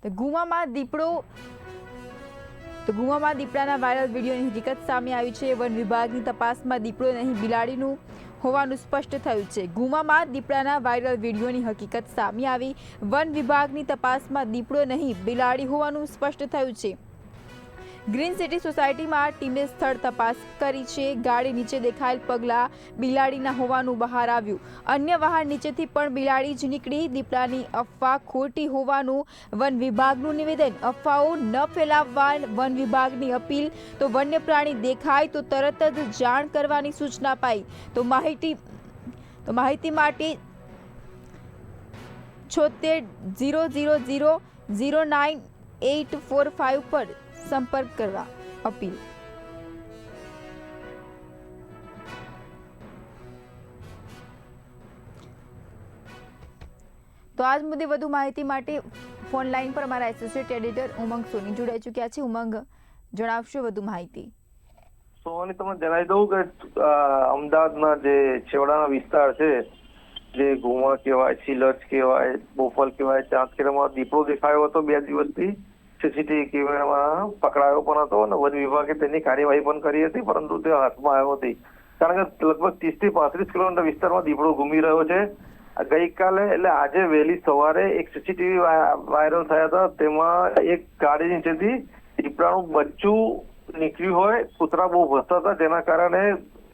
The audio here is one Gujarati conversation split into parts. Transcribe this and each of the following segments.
તો ગુવામાં દીપડાના વાયરલ વિડીયોની હકીકત સામે આવી છે। વન વિભાગની તપાસમાં દીપડો નહીં બિલાડીનું હોવાનું સ્પષ્ટ થયું છે। ગુવામાં દીપડાના વાયરલ વિડીયોની હકીકત સામે આવી। વન વિભાગની તપાસમાં દીપડો નહીં બિલાડી હોવાનું સ્પષ્ટ થયું છે। ગ્રીન સિટી સોસાયટીમાં ટીમે સ્થળ તપાસ કરી છે। ગાડી નીચે દેખાયેલ પગલાં બિલાડીના હોવાનું બહાર આવ્યું। અન્ય વાહન નીચેથી પણ બિલાડી જ નીકળી। દીપડાની અફવા ખોટી હોવાનું વન વિભાગનું નિવેદન। અફવાઓ ન ફેલાવવા વન વિભાગની અપીલ। તો વન્ય પ્રાણી દેખાય તો તરત જ જાણ કરવાની સૂચના અપાઈ। તો માહિતી માટે 7600009845 પર સંપર્ક કરવા અપીલ। તો આજ મુદ્દે વધુ માહિતી માટે ફોન લાઈન પર અમારા એસોસિએટ એડિટર ઉમંગ સોની જોડાઈ ચૂક્યા છે। ઉમંગ, જણાવશો વધુ માહિતી? સોની, તમને જણાવી દઉં કે અમદાવાદના જે છેવાડાના વિસ્તાર છે, જે ગુમા કહેવાય, સિલચ કહેવાય, બોપલ કહેવાય, ચાંદખેડામાં દીપડો દેખાયો હતો 2 દિવસથી। સીસીટીવી કેમેરામાં પકડાયો પણ હતો અને વન વિભાગે તેની કાર્યવાહી પણ કરી હતી, પરંતુ તે હાથમાં આવ્યો નથી, કારણ કે લગભગ 30 થી 35 કિલોમીટર વિસ્તારમાં દીપડો ઘૂમી રહ્યો છે। ગઈકાલે એટલે આજે વહેલી સવારે એક સીસીટીવી વાયરલ થયા હતા। તેમાં એક ગાડી નીચેથી દીપડાનું બચ્ચું નીકળ્યું હોય। કૂતરા બહુ ભસતા હતા, જેના કારણે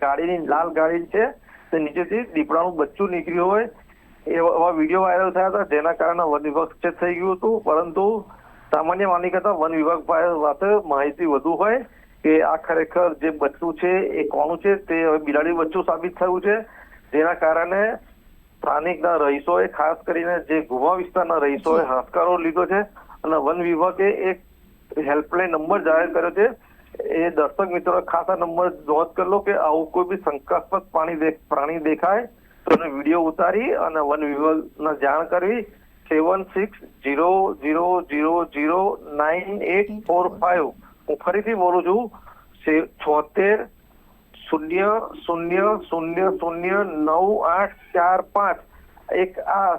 ગાડીની લાલ ગાડી છે તે નીચેથી દીપડાનું બચ્ચું નીકળ્યું હોય એવા વિડીયો વાયરલ થયા હતા, જેના કારણે વન વિભાગ સચેત થઈ ગયું હતું। પરંતુ સામાન્ય માની કરતા વન વિભાગ પાસે માહિતી વધુ હોય કે આ ખરેખર જે બચ્ચું છે એ કોનું છે, તે હવે બિલાડી બચ્ચું સાબિત થયું છે, જેના કારણે સ્થાનિકના રહીશોએ, ખાસ કરીને જે ગુમા વિસ્તારના રહીશોએ હાશકારો લીધો છે અને વન વિભાગે એક હેલ્પલાઇન નંબર જાહેર કર્યો છે। એ દર્શક મિત્રો ખાસ આ નંબર નોંધ કરી લો કે આવું કોઈ બી શંકાસ્પદ પ્રાણી દેખાય તો એને વિડીયો ઉતારી અને વન વિભાગને જાણ કરવી। 7600009845। હું ફરીથી બોલું છું, 7600009845। એક આ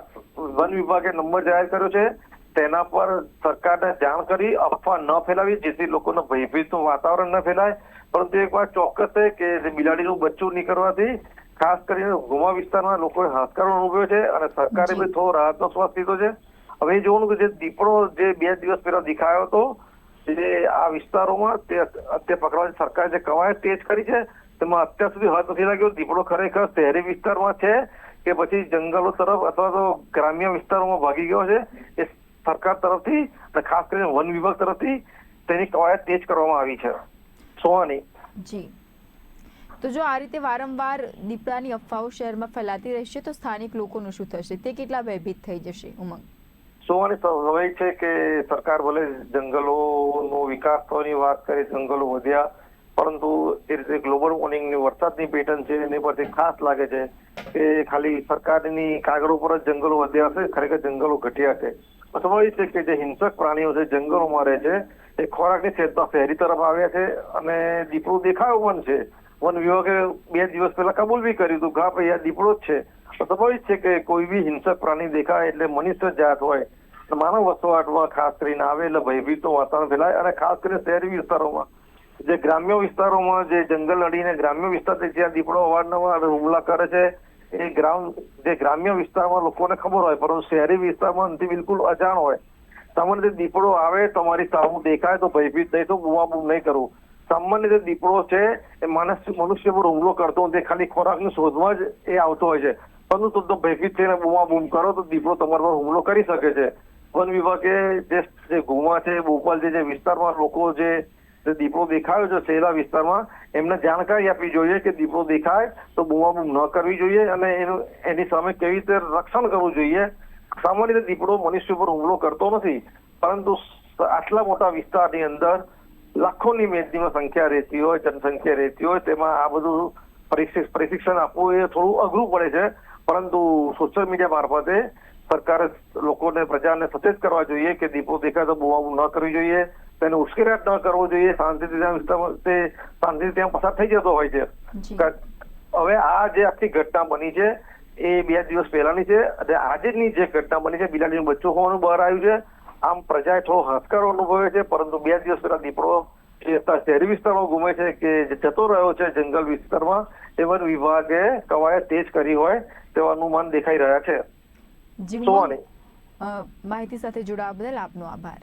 વન વિભાગે નંબર જાહેર કર્યો છે, તેના પર સરકારને જાણ કરી અફવા ન ફેલાવી, જેથી લોકોને ભયભીતનું વાતાવરણ ન ફેલાય। પરંતુ એક વાત ચોક્કસ છે કે બિલાડીનું બચ્ચું નીકળવાથી ખાસ કરીને ગુમા વિસ્તારમાં લોકોએ હાશકારો અનુભવ્યો છે અને સરકારે બી થોડો રાહતનો શ્વાસ લીધો છે। હવે એ જોવાનું કે જે દીપડો જે 2 દિવસ પહેલા દેખાયો હતો જે આ વિસ્તારોમાં, તે પકડવાની સરકારે જે કવાયત તેજ કરી છે, તેમાં અત્યાર સુધી હાથ નથી લાગ્યો દીપડો ખરેખર શહેરી વિસ્તારમાં છે કે પછી જંગલો તરફ અથવા તો ગ્રામ્ય વિસ્તારોમાં ભાગી ગયો છે। એ સરકાર તરફથી અને ખાસ કરીને વન વિભાગ તરફથી તેની કવાયત તેજ કરવામાં આવી છે। સોહાની જી, તો જો આ રીતે વારંવાર દીપડાની અફવાઓ શહેરમાં ફેલાતી રહેશે તો સ્થાનિક લોકોનું શું થશે? તે કેટલા ભયભીત થઈ જશે? ઉમંગ, સોહાની, સ્વાભાવિક છે કે સરકાર ભલે જંગલોનો વિકાસ થવાની વાત કરે, જંગલો વધ્યા, પરંતુ એ રીતે ગ્લોબલ વોર્મિંગની વરસાદની પેટર્ન છે એની પરથી ખાસ લાગે છે કે ખાલી સરકારની કાગળ ઉપર જ જંગલો વધ્યા હશે, ખરેખર જંગલો ઘટ્યા છે। સ્વાભાવિક છે કે જે હિંસક પ્રાણીઓ છે જંગલોમાં રહે છે એ ખોરાકની શોધમાં શહેરી તરફ આવ્યા છે અને દીપડો દેખાયો પણ છે। વન વિભાગે 2 દિવસ પહેલા કબૂલ બી કર્યું હતું કે હા ભાઈ આ દીપડો જ છે। સ્વાભાવિક છે કે કોઈ બી હિંસક પ્રાણી દેખાય એટલે મનુષ્ય જાત હોય, માનવ વસવાટમાં ખાસ કરીને આવે એટલે ભયભીતનું વાતાવરણ ફેલાય। અને ખાસ કરીને શહેરી વિસ્તારોમાં, જે ગ્રામ્ય વિસ્તારોમાં જે જંગલ અડીને ગ્રામ્ય વિસ્તાર છે જ્યાં દીપડો અવારનવાર હુમલા કરે છે, એ જે ગ્રામ્ય વિસ્તારમાં લોકોને ખબર હોય, પરંતુ શહેરી વિસ્તારમાં બિલકુલ અજાણ હોય। સામાન્ય રીતે દીપડો આવે, તમારી સામું દેખાય તો ભયભીત નહીં, તો બૂમાબૂમ નહીં કરવું। સામાન્ય રીતે દીપડો છે એ મનુષ્ય પર હુમલો કરતો નથી, ખાલી ખોરાકની શોધમાં જ એ આવતો હોય છે, પરંતુ તો ભયભીત થઈને બૂમાબૂમ કરો તો દીપડો તમારા પર હુમલો કરી શકે છે। વન વિભાગે જે ગુમા છે, બોપલ છે, જે વિસ્તારમાં લોકો જે દીપડો દેખાયો છે શહેરા વિસ્તારમાં, એમને જાણકારી આપવી જોઈએ કે દીપડો દેખાય તો બૂમાબૂમ ન કરવી જોઈએ અને એની સામે કેવી રીતે રક્ષણ કરવું જોઈએ। સામાન્ય રીતે દીપડો મનુષ્ય પર હુમલો કરતો નથી, પરંતુ આટલા મોટા વિસ્તારની અંદર લાખોની મેદનીમાં સંખ્યા રહેતી હોય, જનસંખ્યા રહેતી હોય, તેમાં આ બધું પ્રશિક્ષણ આપવું એ થોડું અઘરું પડે છે। પરંતુ સોશિયલ મીડિયા મારફતે સરકારે લોકોને, પ્રજાને સચેત કરવા જોઈએ કે દીપડો દેખાય તો બૂમાબૂમ ન કરવી જોઈએ, તેને ઉશ્કેરાટ ન કરવો જોઈએ, શાંતિથી ત્યાં પસાર થઈ જતો હોય છે। હવે આ જે આખી ઘટના બની છે એ 2 દિવસ પહેલાની છે અને આજની જે ઘટના બની છે બિલાડીનું બચ્ચું હોવાનું બહાર આવ્યું છે આમ પ્રજાએ થોડો હાશકારો અનુભવે છે, પરંતુ 2 દિવસ પહેલા દીપડો એ શહેરી વિસ્તારમાં ઘૂમે છે કે જે જતો રહ્યો છે જંગલ વિસ્તારમાં, એ વન વિભાગે કવાયત તેજ કરી હોય તેવા અનુમાન દેખાઈ રહ્યા છે. જી સોની, માહિતી સાથે જોડાવા બદલ આપનો આભાર.